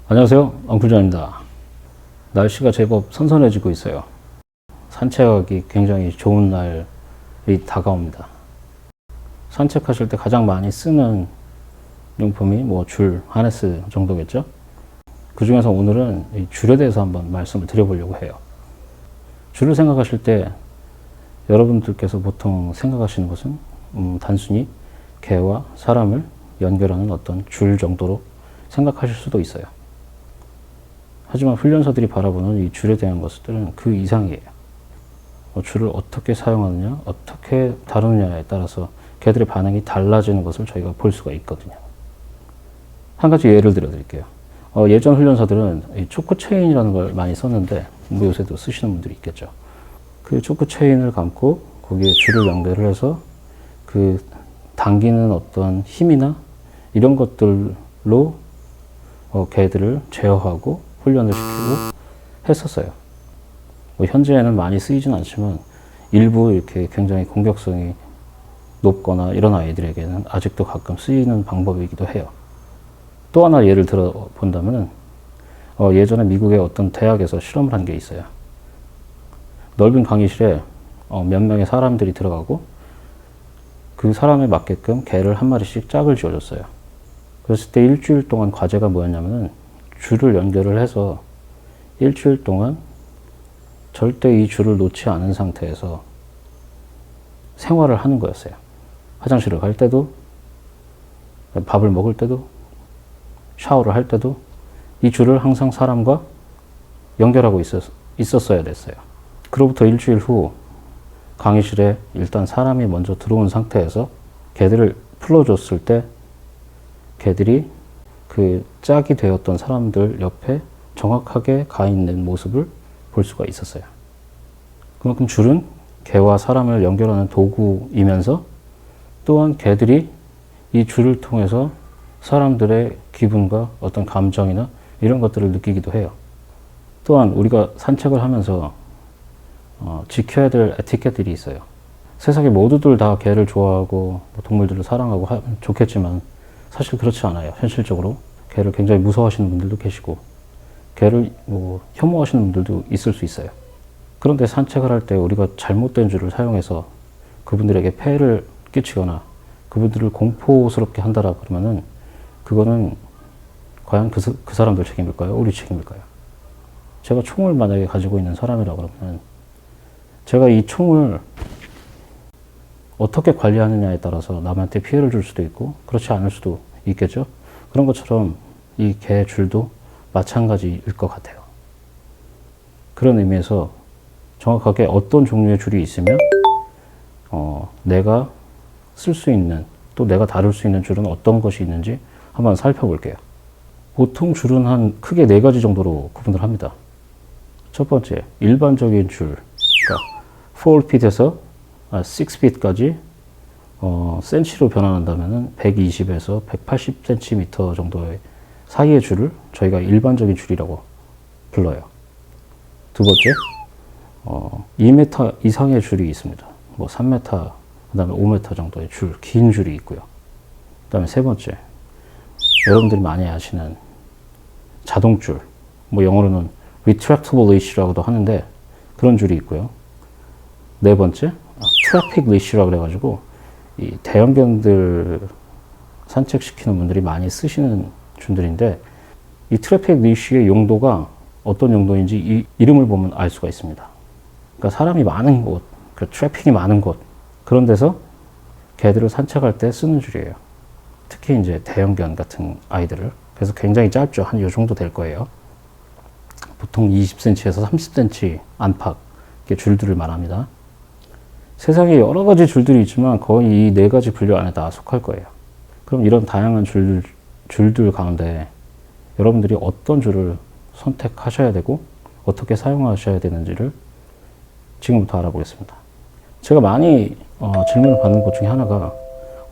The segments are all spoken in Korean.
안녕하세요. 엉클존입니다. 날씨가 제법 선선해지고 있어요. 산책하기 굉장히 좋은 날이 다가옵니다. 산책하실 때 가장 많이 쓰는 용품이 줄, 하네스 정도겠죠? 그 중에서 오늘은 이 줄에 대해서 한번 말씀을 드려보려고 해요. 줄을 생각하실 때 여러분들께서 보통 생각하시는 것은 단순히 개와 사람을 연결하는 어떤 줄 정도로 생각하실 수도 있어요. 하지만 훈련사들이 바라보는 이 줄에 대한 것들은 그 이상이에요. 줄을 어떻게 사용하느냐, 어떻게 다루느냐에 따라서 개들의 반응이 달라지는 것을 저희가 볼 수가 있거든요. 한 가지 예를 들어 드릴게요. 예전 훈련사들은 이 초크 체인이라는 걸 많이 썼는데, 요새도 쓰시는 분들이 있겠죠. 그 초크 체인을 감고 거기에 줄을 연결을 해서 그 당기는 어떤 힘이나 이런 것들로 개들을 제어하고 훈련을 시키고 했었어요. 현재에는 많이 쓰이진 않지만 일부 이렇게 굉장히 공격성이 높거나 이런 아이들에게는 아직도 가끔 쓰이는 방법이기도 해요. 또 하나 예를 들어 본다면 예전에 미국의 어떤 대학에서 실험을 한 게 있어요. 넓은 강의실에 몇 명의 사람들이 들어가고 그 사람에 맞게끔 개를 한 마리씩 짝을 지어줬어요. 그랬을 때 일주일 동안 과제가 뭐였냐면은 줄을 연결을 해서 일주일 동안 절대 이 줄을 놓지 않은 상태에서 생활을 하는 거였어요. 화장실을 갈 때도, 밥을 먹을 때도, 샤워를 할 때도 이 줄을 항상 사람과 연결하고 있었어야 됐어요. 그로부터 일주일 후 강의실에 일단 사람이 먼저 들어온 상태에서 개들을 풀어줬을 때 개들이 그 짝이 되었던 사람들 옆에 정확하게 가 있는 모습을 볼 수가 있었어요. 그만큼 줄은 개와 사람을 연결하는 도구이면서 또한 개들이 이 줄을 통해서 사람들의 기분과 어떤 감정이나 이런 것들을 느끼기도 해요. 또한 우리가 산책을 하면서 지켜야 될 에티켓들이 있어요. 세상에 모두들 다 개를 좋아하고 동물들을 사랑하고 하면 좋겠지만 사실 그렇지 않아요. 현실적으로 개를 굉장히 무서워하시는 분들도 계시고 개를 혐오하시는 분들도 있을 수 있어요. 그런데 산책을 할 때 우리가 잘못된 줄을 사용해서 그분들에게 폐해를 끼치거나 그분들을 공포스럽게 한다라 그러면은 그거는 과연 그 사람들 책임일까요? 우리 책임일까요? 제가 총을 만약에 가지고 있는 사람이라 그러면 제가 이 총을 어떻게 관리하느냐에 따라서 남한테 피해를 줄 수도 있고 그렇지 않을 수도 있겠죠. 그런 것처럼 이 개 줄도 마찬가지일 것 같아요. 그런 의미에서 정확하게 어떤 종류의 줄이 있으면 내가 쓸 수 있는 또 내가 다룰 수 있는 줄은 어떤 것이 있는지 한번 살펴볼게요. 보통 줄은 한 크게 4가지 정도로 구분을 합니다. 첫 번째, 일반적인 줄, 그러니까 4feet에서 6feet까지 센치로 변환한다면 120에서 180cm 정도의 사이의 줄을 저희가 일반적인 줄이라고 불러요. 두 번째, 2m 이상의 줄이 있습니다. 3m, 그 다음에 5m 정도의 줄, 긴 줄이 있고요. 그 다음에 세 번째, 여러분들이 많이 아시는 자동줄, 영어로는 retractable leash라고도 하는데 그런 줄이 있고요. 네 번째, 트래픽 리쉬라고 그래가지고 이 대형견들 산책시키는 분들이 많이 쓰시는 줄들인데 이 트래픽 리쉬의 용도가 어떤 용도인지 이 이름을 보면 알 수가 있습니다. 그러니까 사람이 많은 곳, 트래픽이 많은 곳 그런 데서 개들을 산책할 때 쓰는 줄이에요. 특히 이제 대형견 같은 아이들을. 그래서 굉장히 짧죠. 한 이 정도 될 거예요. 보통 20cm에서 30cm 안팎의 줄들을 말합니다. 세상에 여러 가지 줄들이 있지만 거의 이 4가지 분류 안에 다 속할 거예요. 그럼 이런 다양한 줄들 가운데 여러분들이 어떤 줄을 선택하셔야 되고 어떻게 사용하셔야 되는지를 지금부터 알아보겠습니다. 제가 많이 질문을 받는 것 중에 하나가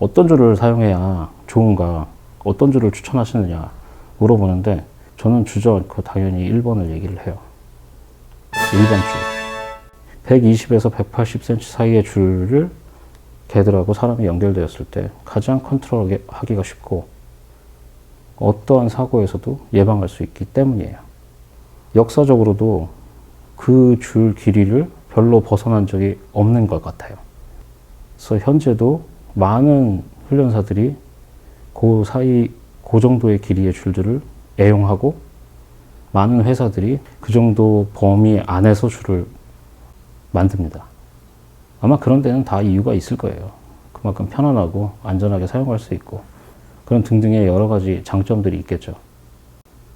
어떤 줄을 사용해야 좋은가, 어떤 줄을 추천하시느냐 물어보는데 저는 주저앉고 당연히 1번을 얘기를 해요. 1번 줄. 120에서 180cm 사이의 줄을 개들하고 사람이 연결되었을 때 가장 컨트롤하기가 쉽고 어떠한 사고에서도 예방할 수 있기 때문이에요. 역사적으로도 그 줄 길이를 별로 벗어난 적이 없는 것 같아요. 그래서 현재도 많은 훈련사들이 그 정도의 길이의 줄들을 애용하고 많은 회사들이 그 정도 범위 안에서 줄을 만듭니다. 아마 그런 데는 다 이유가 있을 거예요. 그만큼 편안하고 안전하게 사용할 수 있고 그런 등등의 여러 가지 장점들이 있겠죠.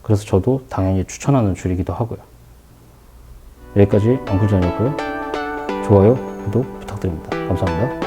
그래서 저도 당연히 추천하는 줄이기도 하고요. 여기까지 엉클존이었고요. 좋아요, 구독 부탁드립니다. 감사합니다.